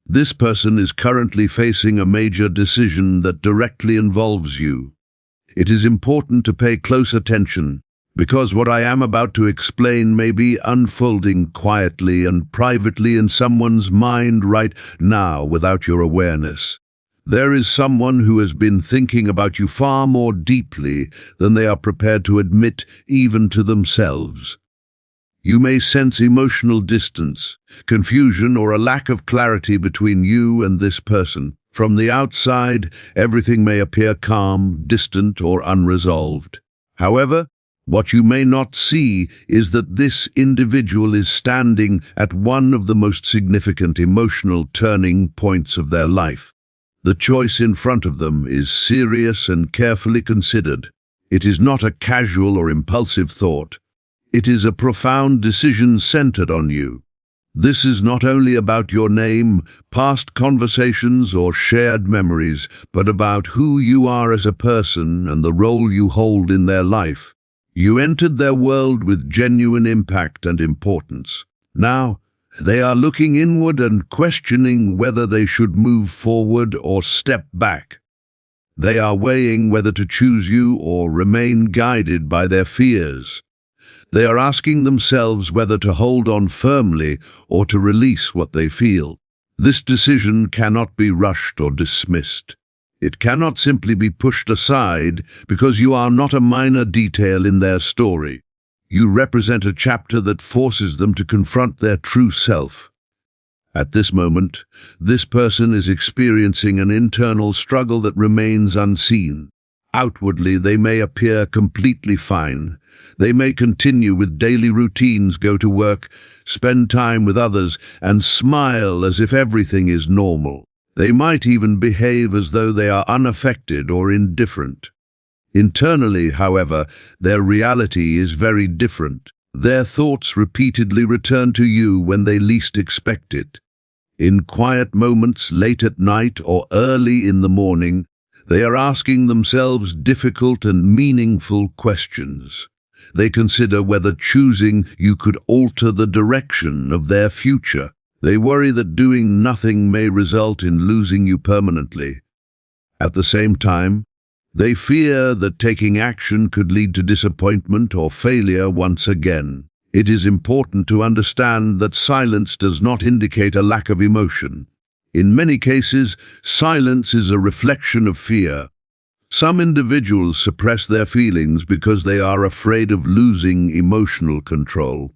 This person is currently facing a major decision that directly involves you. It is important to pay close attention, because what I am about to explain may be unfolding quietly and privately in someone's mind right now without your awareness. There is someone who has been thinking about you far more deeply than they are prepared to admit even to themselves. You may sense emotional distance, confusion, or a lack of clarity between you and this person. From the outside, everything may appear calm, distant, or unresolved. However, what you may not see is that this individual is standing at one of the most significant emotional turning points of their life. The choice in front of them is serious and carefully considered. It is not a casual or impulsive thought. It is a profound decision centered on you. This is not only about your name, past conversations, or shared memories, but about who you are as a person and the role you hold in their life. You entered their world with genuine impact and importance. Now, they are looking inward and questioning whether they should move forward or step back. They are weighing whether to choose you or remain guided by their fears. They are asking themselves whether to hold on firmly or to release what they feel. This decision cannot be rushed or dismissed. It cannot simply be pushed aside because you are not a minor detail in their story. You represent a chapter that forces them to confront their true self. At this moment, this person is experiencing an internal struggle that remains unseen. Outwardly, they may appear completely fine. They may continue with daily routines, go to work, spend time with others, and smile as if everything is normal. They might even behave as though they are unaffected or indifferent. Internally, however, their reality is very different. Their thoughts repeatedly return to you when they least expect it. In quiet moments, late at night or early in the morning, they are asking themselves difficult and meaningful questions. They consider whether choosing you could alter the direction of their future. They worry that doing nothing may result in losing you permanently. At the same time, they fear that taking action could lead to disappointment or failure once again. It is important to understand that silence does not indicate a lack of emotion. In many cases, silence is a reflection of fear. Some individuals suppress their feelings because they are afraid of losing emotional control.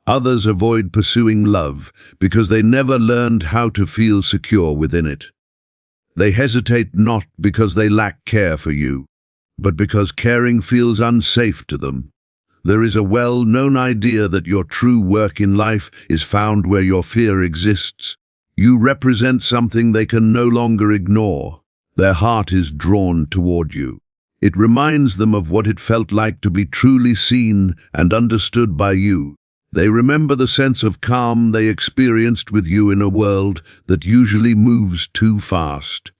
Others avoid pursuing love because they never learned how to feel secure within it. They hesitate not because they lack care for you, but because caring feels unsafe to them. There is a well-known idea that your true work in life is found where your fear exists. You represent something they can no longer ignore. Their heart is drawn toward you. It reminds them of what it felt like to be truly seen and understood by you. They remember the sense of calm they experienced with you in a world that usually moves too fast.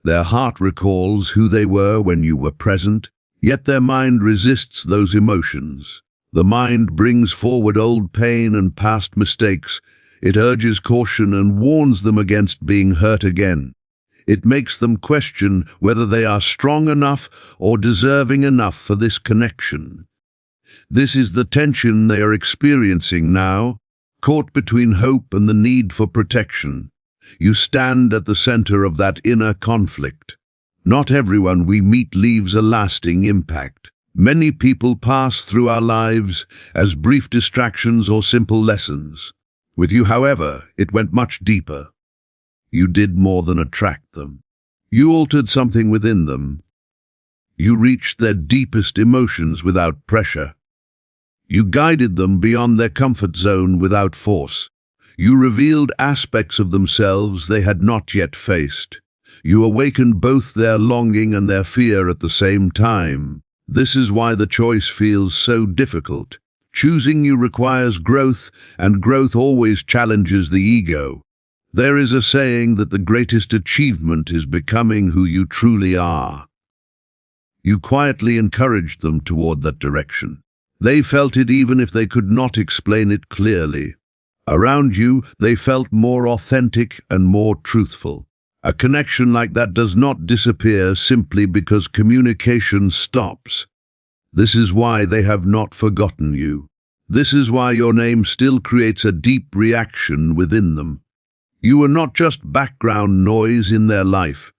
Their heart recalls who they were when you were present, yet their mind resists those emotions. The mind brings forward old pain and past mistakes. It urges caution and warns them against being hurt again. It makes them question whether they are strong enough or deserving enough for this connection. This is the tension they are experiencing now, caught between hope and the need for protection. You stand at the center of that inner conflict. Not everyone we meet leaves a lasting impact. Many people pass through our lives as brief distractions or simple lessons. With you, however, it went much deeper. You did more than attract them. You altered something within them. You reached their deepest emotions without pressure. You guided them beyond their comfort zone without force. You revealed aspects of themselves they had not yet faced. You awakened both their longing and their fear at the same time. This is why the choice feels so difficult. Choosing you requires growth, and growth always challenges the ego. There is a saying that the greatest achievement is becoming who you truly are. You quietly encouraged them toward that direction. They felt it even if they could not explain it clearly. Around you, they felt more authentic and more truthful. A connection like that does not disappear simply because communication stops. This is why they have not forgotten you. This is why your name still creates a deep reaction within them. You were not just background noise in their life.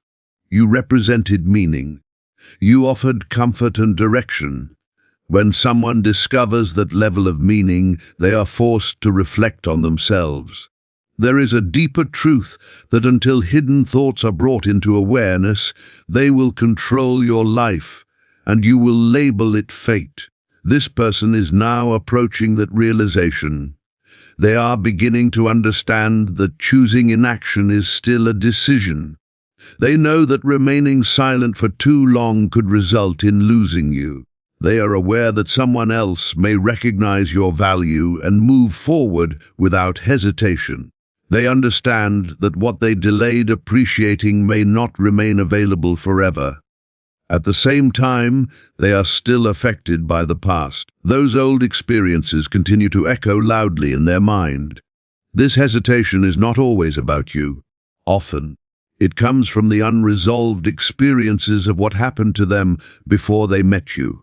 You represented meaning. You offered comfort and direction. When someone discovers that level of meaning, they are forced to reflect on themselves. There is a deeper truth that until hidden thoughts are brought into awareness, they will control your life, and you will label it fate. This person is now approaching that realization. They are beginning to understand that choosing inaction is still a decision. They know that remaining silent for too long could result in losing you. They are aware that someone else may recognize your value and move forward without hesitation. They understand that what they delayed appreciating may not remain available forever. At the same time, they are still affected by the past. Those old experiences continue to echo loudly in their mind. This hesitation is not always about you. Often, it comes from the unresolved experiences of what happened to them before they met you.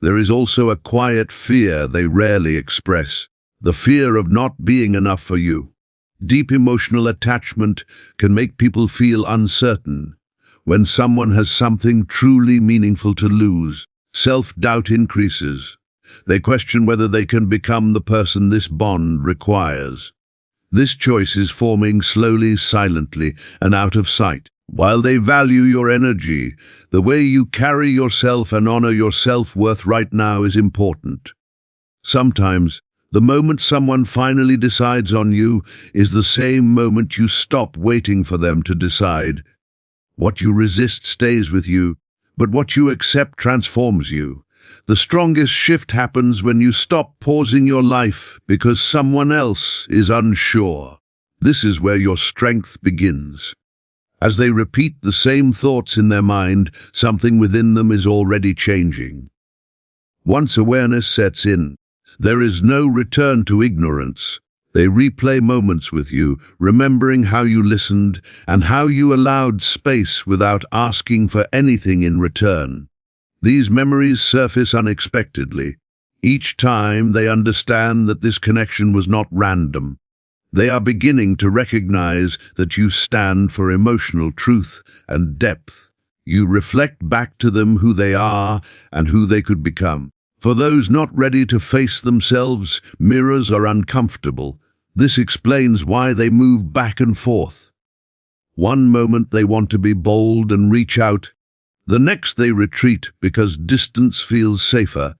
There is also a quiet fear they rarely express, the fear of not being enough for you. Deep emotional attachment can make people feel uncertain. When someone has something truly meaningful to lose, self-doubt increases. They question whether they can become the person this bond requires. This choice is forming slowly, silently, and out of sight. While they value your energy, the way you carry yourself and honor your self-worth right now is important. Sometimes, the moment someone finally decides on you is the same moment you stop waiting for them to decide. What you resist stays with you, but what you accept transforms you. The strongest shift happens when you stop pausing your life because someone else is unsure. This is where your strength begins. As they repeat the same thoughts in their mind, something within them is already changing. Once awareness sets in, there is no return to ignorance. They replay moments with you, remembering how you listened and how you allowed space without asking for anything in return. These memories surface unexpectedly. Each time they understand that this connection was not random. They are beginning to recognize that you stand for emotional truth and depth. You reflect back to them who they are and who they could become. For those not ready to face themselves, mirrors are uncomfortable. This explains why they move back and forth. One moment they want to be bold and reach out. The next they retreat because distance feels safer.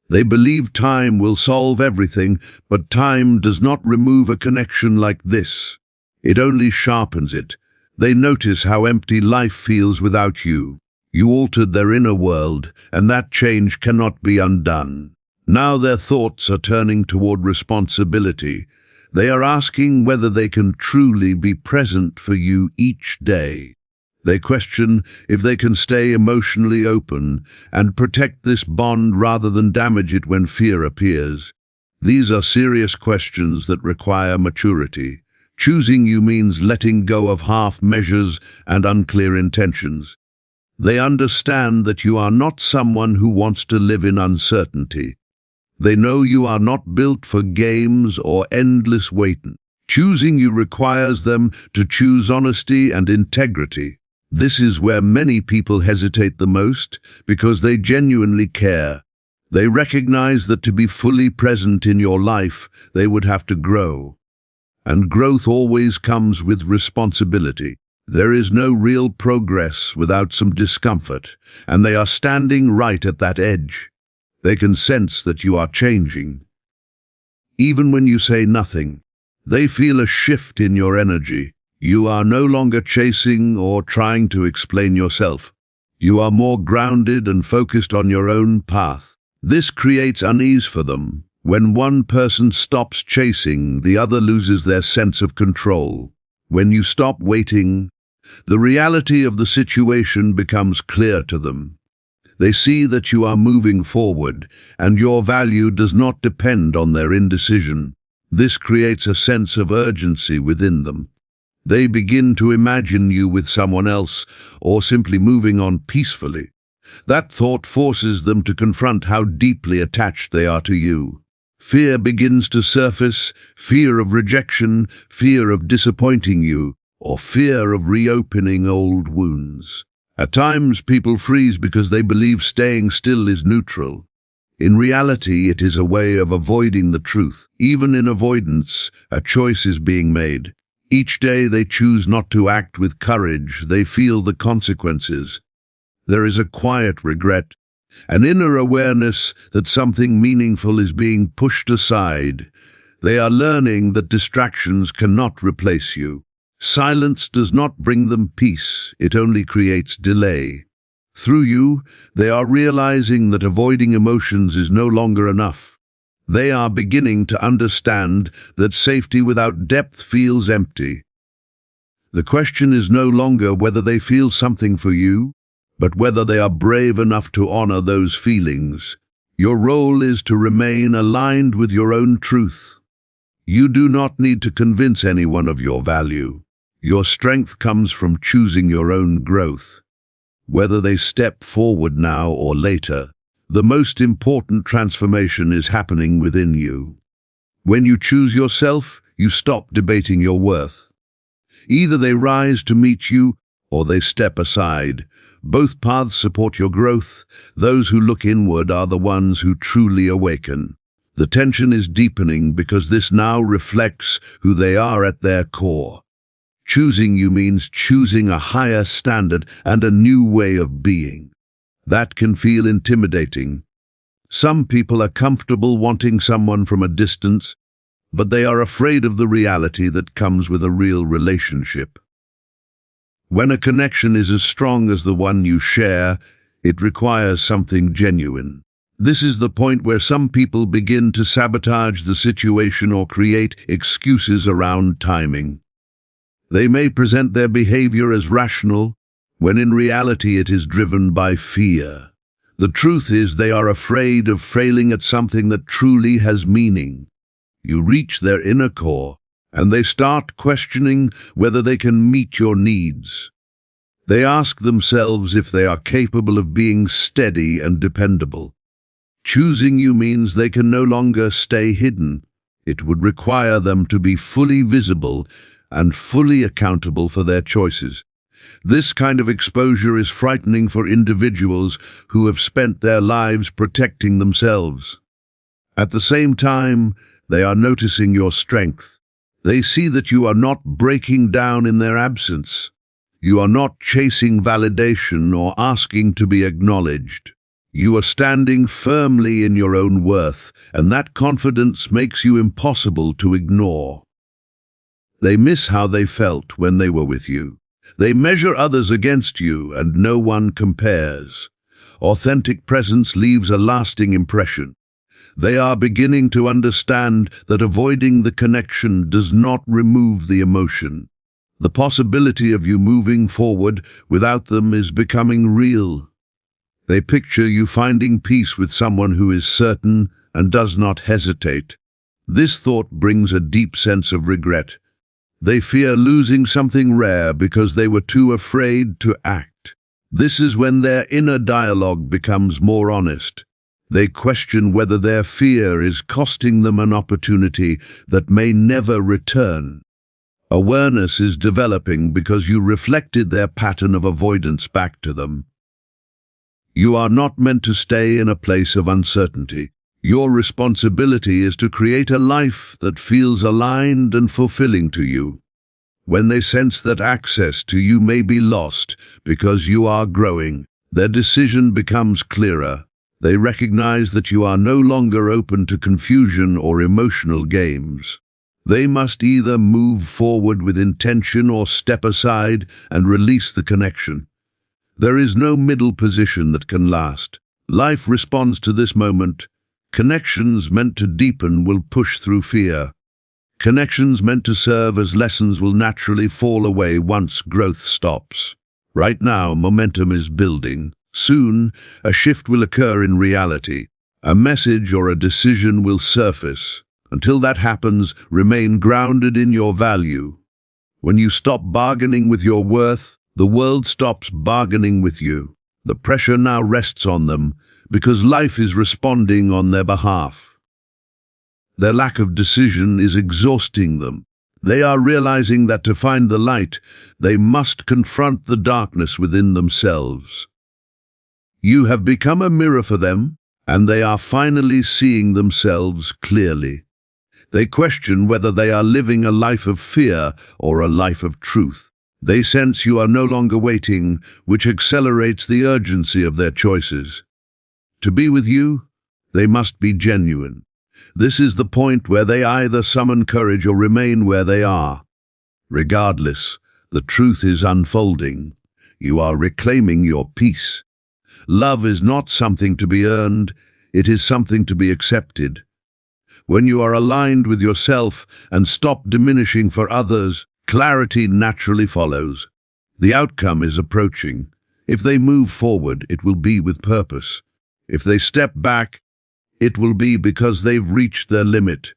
They believe time will solve everything, but time does not remove a connection like this. It only sharpens it. They notice how empty life feels without you. You altered their inner world, and that change cannot be undone. Now their thoughts are turning toward responsibility. They are asking whether they can truly be present for you each day. They question if they can stay emotionally open and protect this bond rather than damage it when fear appears. These are serious questions that require maturity. Choosing you means letting go of half measures and unclear intentions. They understand that you are not someone who wants to live in uncertainty. They know you are not built for games or endless waiting. Choosing you requires them to choose honesty and integrity. This is where many people hesitate the most because they genuinely care. They recognize that to be fully present in your life, they would have to grow. And growth always comes with responsibility. There is no real progress without some discomfort, and they are standing right at that edge. They can sense that you are changing. Even when you say nothing, they feel a shift in your energy. You are no longer chasing or trying to explain yourself. You are more grounded and focused on your own path. This creates unease for them. When one person stops chasing, the other loses their sense of control. When you stop waiting, the reality of the situation becomes clear to them. They see that you are moving forward, and your value does not depend on their indecision. This creates a sense of urgency within them. They begin to imagine you with someone else or simply moving on peacefully. That thought forces them to confront how deeply attached they are to you. Fear begins to surface, fear of rejection, fear of disappointing you, or fear of reopening old wounds. At times, people freeze because they believe staying still is neutral. In reality, it is a way of avoiding the truth. Even in avoidance, a choice is being made. Each day they choose not to act with courage, they feel the consequences. There is a quiet regret, an inner awareness that something meaningful is being pushed aside. They are learning that distractions cannot replace you. Silence does not bring them peace, it only creates delay. Through you, they are realizing that avoiding emotions is no longer enough. They are beginning to understand that safety without depth feels empty. The question is no longer whether they feel something for you, but whether they are brave enough to honor those feelings. Your role is to remain aligned with your own truth. You do not need to convince anyone of your value. Your strength comes from choosing your own growth. Whether they step forward now or later, the most important transformation is happening within you. When you choose yourself, you stop debating your worth. Either they rise to meet you, or they step aside. Both paths support your growth. Those who look inward are the ones who truly awaken. The tension is deepening because this now reflects who they are at their core. Choosing you means choosing a higher standard and a new way of being. That can feel intimidating. Some people are comfortable wanting someone from a distance, but they are afraid of the reality that comes with a real relationship. When a connection is as strong as the one you share, it requires something genuine. This is the point where some people begin to sabotage the situation or create excuses around timing. They may present their behavior as rational, when in reality it is driven by fear. The truth is they are afraid of failing at something that truly has meaning. You reach their inner core, and they start questioning whether they can meet your needs. They ask themselves if they are capable of being steady and dependable. Choosing you means they can no longer stay hidden. It would require them to be fully visible and fully accountable for their choices. This kind of exposure is frightening for individuals who have spent their lives protecting themselves. At the same time, they are noticing your strength. They see that you are not breaking down in their absence. You are not chasing validation or asking to be acknowledged. You are standing firmly in your own worth, and that confidence makes you impossible to ignore. They miss how they felt when they were with you. They measure others against you, and no one compares. Authentic presence leaves a lasting impression. They are beginning to understand that avoiding the connection does not remove the emotion. The possibility of you moving forward without them is becoming real. They picture you finding peace with someone who is certain and does not hesitate. This thought brings a deep sense of regret. They fear losing something rare because they were too afraid to act. This is when their inner dialogue becomes more honest. They question whether their fear is costing them an opportunity that may never return. Awareness is developing because you reflected their pattern of avoidance back to them. You are not meant to stay in a place of uncertainty. Your responsibility is to create a life that feels aligned and fulfilling to you. When they sense that access to you may be lost because you are growing, their decision becomes clearer. They recognize that you are no longer open to confusion or emotional games. They must either move forward with intention or step aside and release the connection. There is no middle position that can last. Life responds to this moment. Connections meant to deepen will push through fear. Connections meant to serve as lessons will naturally fall away once growth stops. Right now, momentum is building. Soon, a shift will occur in reality. A message or a decision will surface. Until that happens, remain grounded in your value. When you stop bargaining with your worth, the world stops bargaining with you. The pressure now rests on them because life is responding on their behalf. Their lack of decision is exhausting them. They are realizing that to find the light, they must confront the darkness within themselves. You have become a mirror for them, and they are finally seeing themselves clearly. They question whether they are living a life of fear or a life of truth. They sense you are no longer waiting, which accelerates the urgency of their choices. To be with you, they must be genuine. This is the point where they either summon courage or remain where they are. Regardless, the truth is unfolding. You are reclaiming your peace. Love is not something to be earned, it is something to be accepted. When you are aligned with yourself and stop diminishing for others, clarity naturally follows. The outcome is approaching. If they move forward, it will be with purpose. If they step back, it will be because they've reached their limit.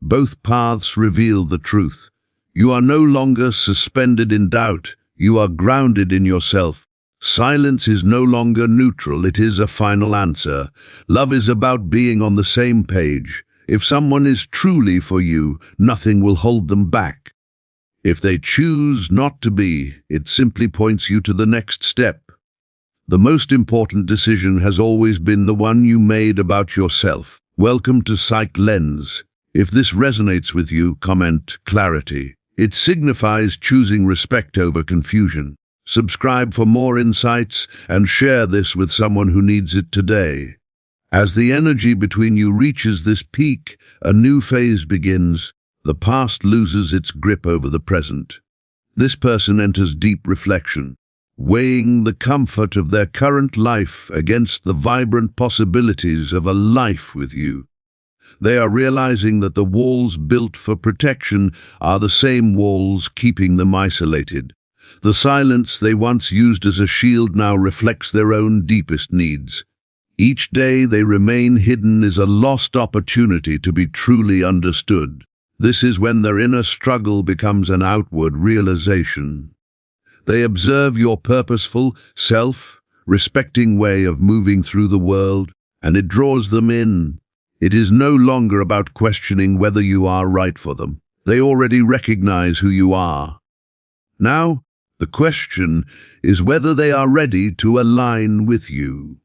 Both paths reveal the truth. You are no longer suspended in doubt. You are grounded in yourself. Silence is no longer neutral. It is a final answer. Love is about being on the same page. If someone is truly for you, nothing will hold them back. If they choose not to be, it simply points you to the next step. The most important decision has always been the one you made about yourself. Welcome to Psych Lens. If this resonates with you, comment clarity. It signifies choosing respect over confusion. Subscribe for more insights and share this with someone who needs it today. As the energy between you reaches this peak, a new phase begins. The past loses its grip over the present. This person enters deep reflection, weighing the comfort of their current life against the vibrant possibilities of a life with you. They are realizing that the walls built for protection are the same walls keeping them isolated. The silence they once used as a shield now reflects their own deepest needs. Each day they remain hidden is a lost opportunity to be truly understood. This is when their inner struggle becomes an outward realization. They observe your purposeful, self-respecting way of moving through the world, and it draws them in. It is no longer about questioning whether you are right for them. They already recognize who you are. Now, the question is whether they are ready to align with you.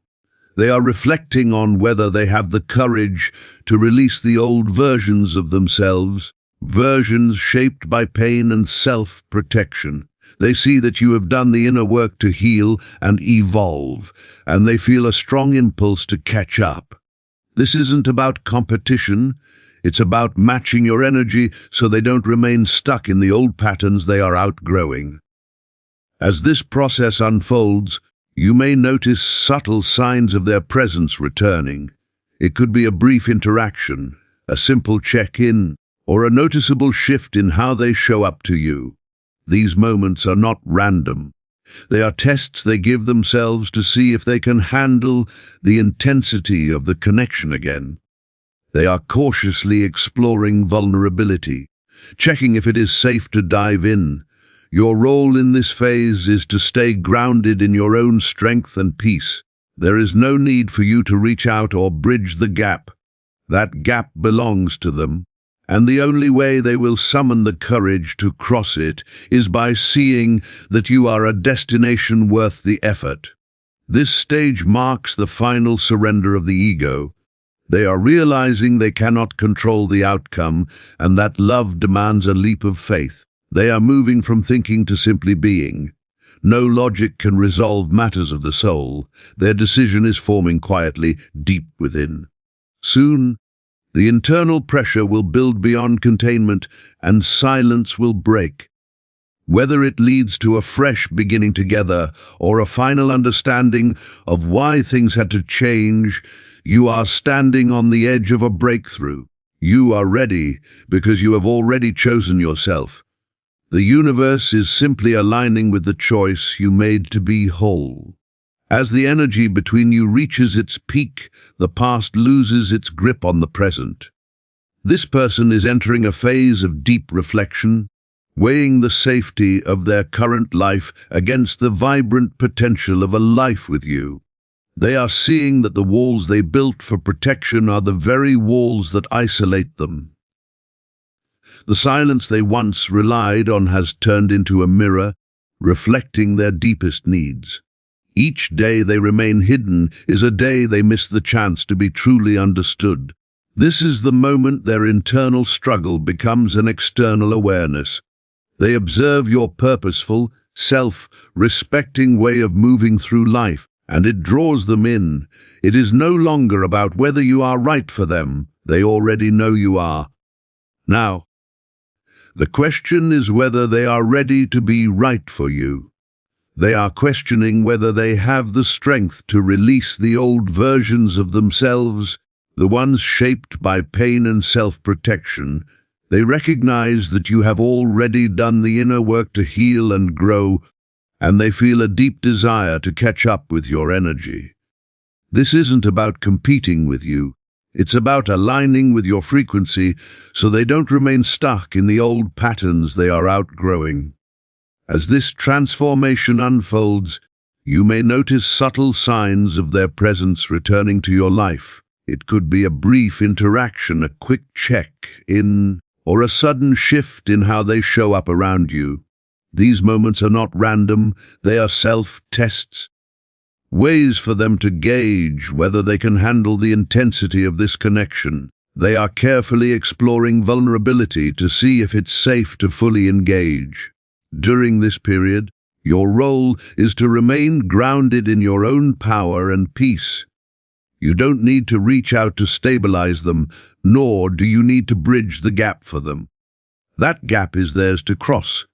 They are reflecting on whether they have the courage to release the old versions of themselves, versions shaped by pain and self-protection. They see that you have done the inner work to heal and evolve, and they feel a strong impulse to catch up. This isn't about competition, it's about matching your energy so they don't remain stuck in the old patterns they are outgrowing. As this process unfolds, you may notice subtle signs of their presence returning. It could be a brief interaction, a simple check-in, or a noticeable shift in how they show up to you. These moments are not random. They are tests they give themselves to see if they can handle the intensity of the connection again. They are cautiously exploring vulnerability, checking if it is safe to dive in. Your role in this phase is to stay grounded in your own strength and peace. There is no need for you to reach out or bridge the gap. That gap belongs to them, and the only way they will summon the courage to cross it is by seeing that you are a destination worth the effort. This stage marks the final surrender of the ego. They are realizing they cannot control the outcome, and that love demands a leap of faith. They are moving from thinking to simply being. No logic can resolve matters of the soul. Their decision is forming quietly, deep within. Soon, the internal pressure will build beyond containment, and silence will break. Whether it leads to a fresh beginning together or a final understanding of why things had to change, you are standing on the edge of a breakthrough. You are ready because you have already chosen yourself. The universe is simply aligning with the choice you made to be whole. As the energy between you reaches its peak, the past loses its grip on the present. This person is entering a phase of deep reflection, weighing the safety of their current life against the vibrant potential of a life with you. They are seeing that the walls they built for protection are the very walls that isolate them. The silence they once relied on has turned into a mirror, reflecting their deepest needs. Each day they remain hidden is a day they miss the chance to be truly understood. This is the moment their internal struggle becomes an external awareness. They observe your purposeful, self-respecting way of moving through life, and it draws them in. It is no longer about whether you are right for them. They already know you are. Now, the question is whether they are ready to be right for you. They are questioning whether they have the strength to release the old versions of themselves, the ones shaped by pain and self-protection. They recognize that you have already done the inner work to heal and grow, and they feel a deep desire to catch up with your energy. This isn't about competing with you. It's about aligning with your frequency so they don't remain stuck in the old patterns they are outgrowing. As this transformation unfolds, you may notice subtle signs of their presence returning to your life. It could be a brief interaction, a quick check-in, or a sudden shift in how they show up around you. These moments are not random, they are self-tests, ways for them to gauge whether they can handle the intensity of this connection. They are carefully exploring vulnerability to see if it's safe to fully engage. During this period, your role is to remain grounded in your own power and peace. You don't need to reach out to stabilize them, nor do you need to bridge the gap for them. That gap is theirs to cross.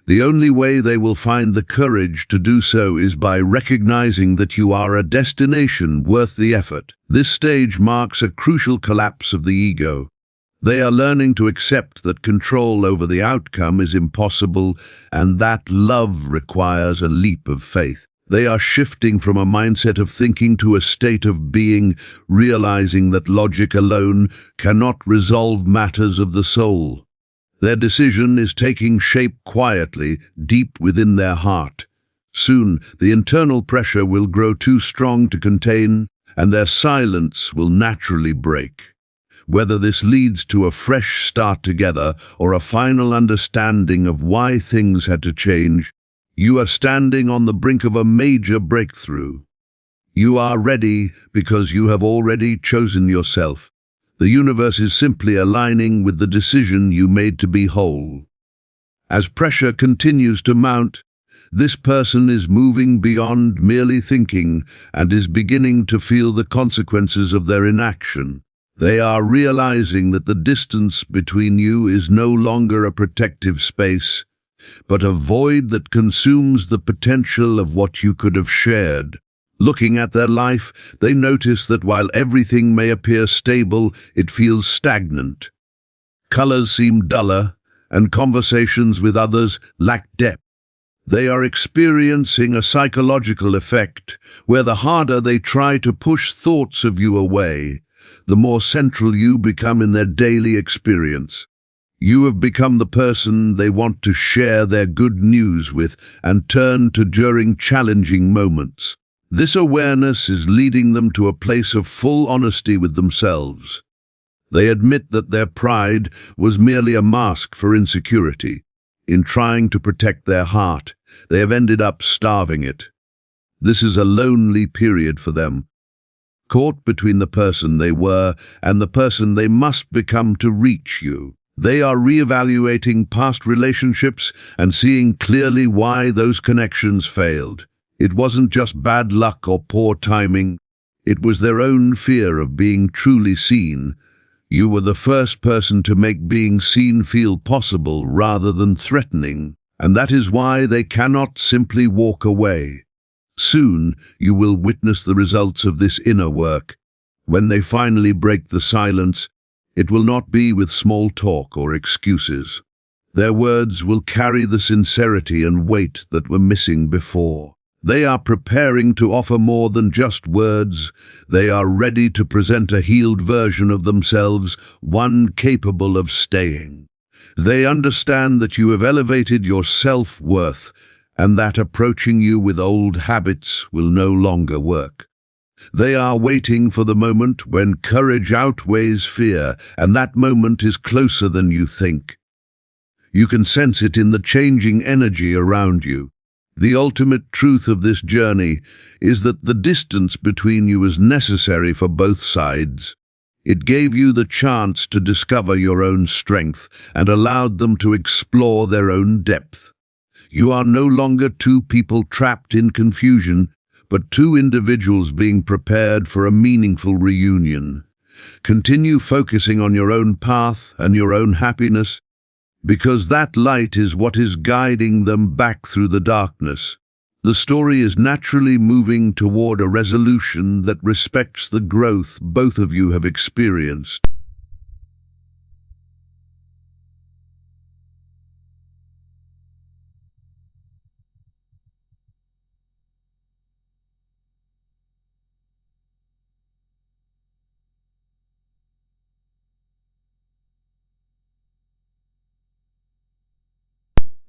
The only way they will find the courage to do so is by recognizing that you are a destination worth the effort. This stage marks a crucial collapse of the ego. They are learning to accept that control over the outcome is impossible and that love requires a leap of faith. They are shifting from a mindset of thinking to a state of being, realizing that logic alone cannot resolve matters of the soul. Their decision is taking shape quietly, deep within their heart. Soon, the internal pressure will grow too strong to contain, and their silence will naturally break. Whether this leads to a fresh start together or a final understanding of why things had to change, you are standing on the brink of a major breakthrough. You are ready because you have already chosen yourself. The universe is simply aligning with the decision you made to be whole. As pressure continues to mount, this person is moving beyond merely thinking and is beginning to feel the consequences of their inaction. They are realizing that the distance between you is no longer a protective space, but a void that consumes the potential of what you could have shared. Looking at their life, they notice that while everything may appear stable, it feels stagnant. Colors seem duller, and conversations with others lack depth. They are experiencing a psychological effect where the harder they try to push thoughts of you away, the more central you become in their daily experience. You have become the person they want to share their good news with and turn to during challenging moments. This awareness is leading them to a place of full honesty with themselves. They admit that their pride was merely a mask for insecurity. In trying to protect their heart, they have ended up starving it. This is a lonely period for them, caught between the person they were and the person they must become to reach you. They are reevaluating past relationships and seeing clearly why those connections failed. It wasn't just bad luck or poor timing. It was their own fear of being truly seen. You were the first person to make being seen feel possible rather than threatening, and that is why they cannot simply walk away. Soon, you will witness the results of this inner work. When they finally break the silence, it will not be with small talk or excuses. Their words will carry the sincerity and weight that were missing before. They are preparing to offer more than just words. They are ready to present a healed version of themselves, one capable of staying. They understand that you have elevated your self-worth and that approaching you with old habits will no longer work. They are waiting for the moment when courage outweighs fear, and that moment is closer than you think. You can sense it in the changing energy around you. The ultimate truth of this journey is that the distance between you is necessary for both sides. It gave you the chance to discover your own strength and allowed them to explore their own depth. You are no longer two people trapped in confusion, but two individuals being prepared for a meaningful reunion. Continue focusing on your own path and your own happiness, because that light is what is guiding them back through the darkness. The story is naturally moving toward a resolution that respects the growth both of you have experienced.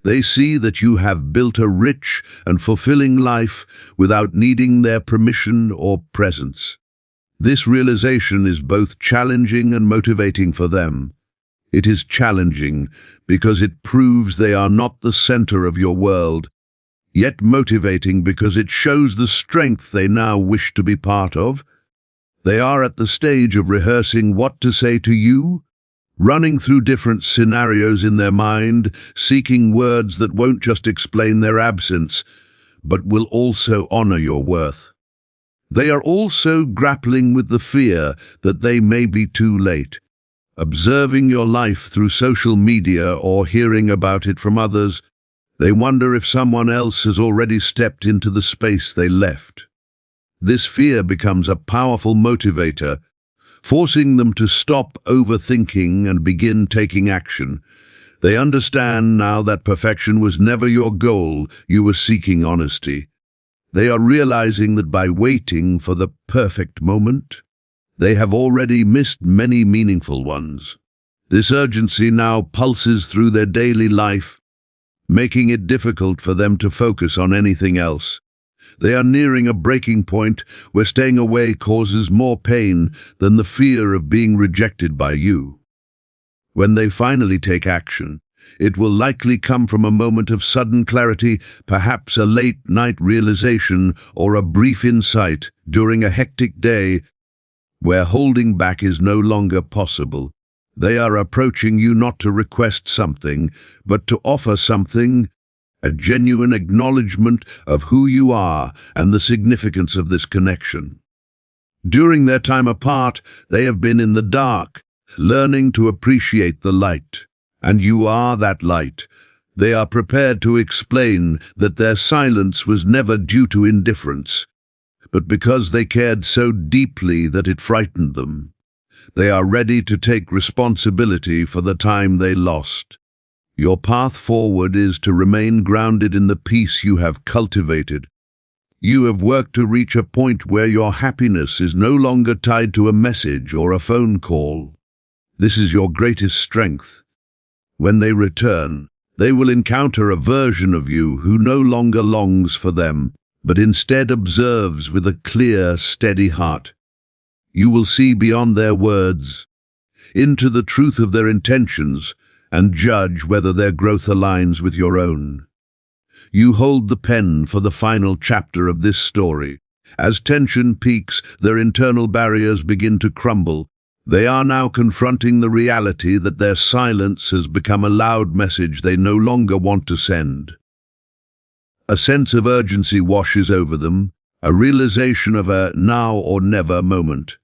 They see that you have built a rich and fulfilling life without needing their permission or presence. This realization is both challenging and motivating for them. It is challenging because it proves they are not the center of your world, yet motivating because it shows the strength they now wish to be part of. They are at the stage of rehearsing what to say to you, running through different scenarios in their mind, seeking words that won't just explain their absence, but will also honor your worth. They are also grappling with the fear that they may be too late. Observing your life through social media or hearing about it from others, they wonder if someone else has already stepped into the space they left. This fear becomes a powerful motivator, forcing them to stop overthinking and begin taking action. They understand now that perfection was never your goal, you were seeking honesty. They are realizing that by waiting for the perfect moment, they have already missed many meaningful ones. This urgency now pulses through their daily life, making it difficult for them to focus on anything else. They are nearing a breaking point where staying away causes more pain than the fear of being rejected by you. When they finally take action, it will likely come from a moment of sudden clarity, perhaps a late-night realization or a brief insight during a hectic day where holding back is no longer possible. They are approaching you not to request something, but to offer something, a genuine acknowledgement of who you are and the significance of this connection. During their time apart, they have been in the dark, learning to appreciate the light. And you are that light. They are prepared to explain that their silence was never due to indifference, but because they cared so deeply that it frightened them. They are ready to take responsibility for the time they lost. Your path forward is to remain grounded in the peace you have cultivated. You have worked to reach a point where your happiness is no longer tied to a message or a phone call. This is your greatest strength. When they return, they will encounter a version of you who no longer longs for them, but instead observes with a clear, steady heart. You will see beyond their words, into the truth of their intentions, and judge whether their growth aligns with your own. You hold the pen for the final chapter of this story. As tension peaks, their internal barriers begin to crumble. They are now confronting the reality that their silence has become a loud message they no longer want to send. A sense of urgency washes over them, a realization of a now or never moment.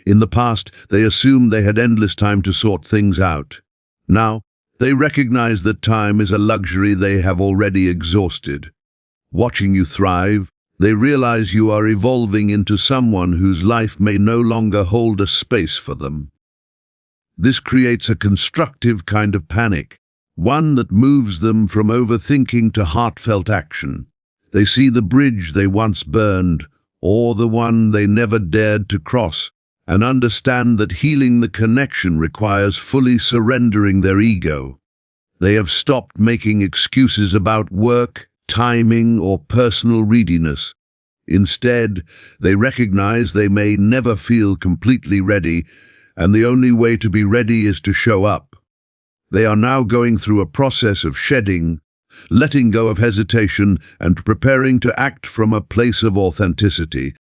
In the past, they assumed they had endless time to sort things out. Now, they recognize that time is a luxury they have already exhausted. Watching you thrive, they realize you are evolving into someone whose life may no longer hold a space for them. This creates a constructive kind of panic, one that moves them from overthinking to heartfelt action. They see the bridge they once burned, or the one they never dared to cross, and understand that healing the connection requires fully surrendering their ego. They have stopped making excuses about work, timing, or personal readiness. Instead, they recognize they may never feel completely ready, and the only way to be ready is to show up. They are now going through a process of shedding, letting go of hesitation, and preparing to act from a place of authenticity.